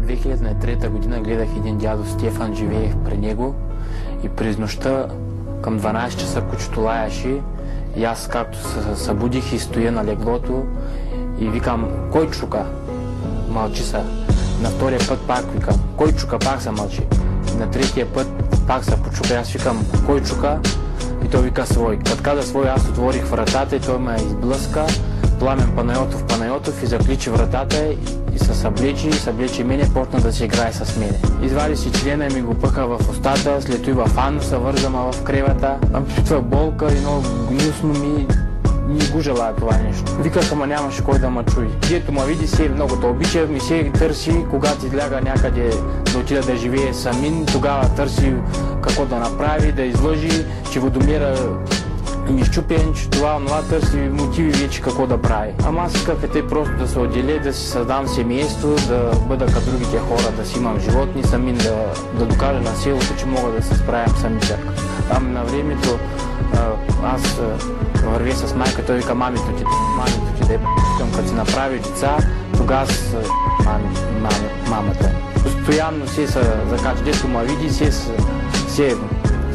2003 година гледах един дядо Стефан, живеех при него и през нощта към 12 часа кучето лаяше и аз както се събудих и стоя на леглото и викам: кой чука? Мълчи са. На втория път пак викам: кой чука? Пак се мълчи. На третия път пак се почука. Аз викам: кой чука? И той вика: свой. Като каза свой, аз отворих вратата и той ме изблъска. Пламен Панайотов и закличи вратата и се съблечи мене, почна да се играе с мене. Извади си члена и ми го пъха в устата, след това в ануса, вързама в кревата. Чувствах болка и много гнусно ми го желая това нещо. Виках, ама нямаше кой да ме чуи. Дето ме види, се много те обича, ми се търси, когато изляга някъде да отида да живее самин, тогава търси какво да направи, да излъжи, че водомера ми щупен, че това търси мотиви вече какво да прави. Ама аз исках те просто да се отделя, да си създам семейство, да бъда като другите хора, да си имам животни, самин да докажа на селото, че мога да се справям самичък. Там на времето аз вървя с майка, той вика: мамито ти да е п***кам, като си направи деца, тогава мамата. Постоянно се закача, дето ма види, се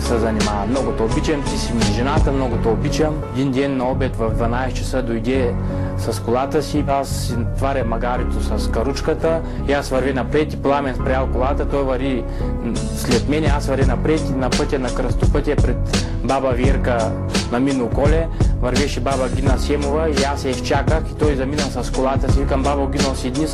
занимава. Много те обичам, ти си ми жената, много те обичам. Един ден на обед в 12 часа дойде с колата си, аз си отваря магарито с каручката и аз върви напред и Пламен спрял колата, той върви след мене, аз върви напред и на пътя на кръстопътя пред баба Вирка на мино коле, вървеше баба Гина Семова и аз я изчаках и той замина с колата си. Викам: баба Гина, седни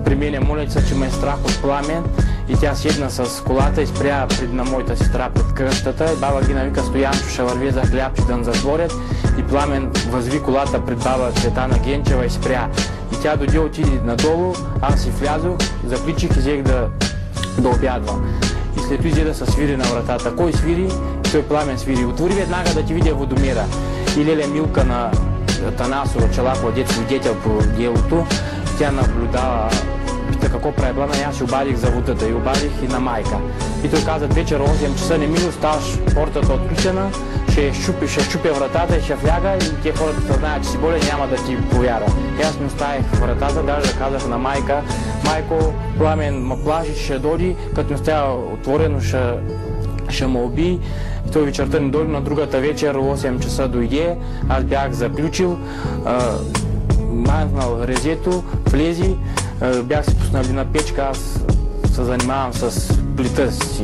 при мене, моля се, че ме е страх от Пламен. И тя седна с колата и спря на моята сестра пред къщата. И баба Гина вика: Стоянчо, ще върви за хляб, че да затворят. И Пламен възви колата пред баба Цветана Генчева и спря. И тя дойде, отиде надолу, аз си влязох, закличих и взех да обядвам. И след това взе да се свири на вратата. Кой свири? И той Пламен свири: отвори веднага да ти видя водомера. И леля Милка на Танасова Чалакова, дет свидетел по делото, тя наблюдава. Пита какво прави Пламен, аз си обадих за водата и обадих и на майка. И той каза: вечер 8 часа не ми оставаш портата отключена, ще щупя вратата и ще вляга и те хората знаят, че си болен, няма да ти повярва. И аз ми оставих вратата, даже казах на майка: майко, Пламен ме плаши, ще доди, като ми оставя отворено, ще ме уби. И той вечерта не дойде, на другата вечер 8 часа дойде, аз бях заключил, махнал резето, влези, бях си пуснали на печка, аз се занимавам с плита си.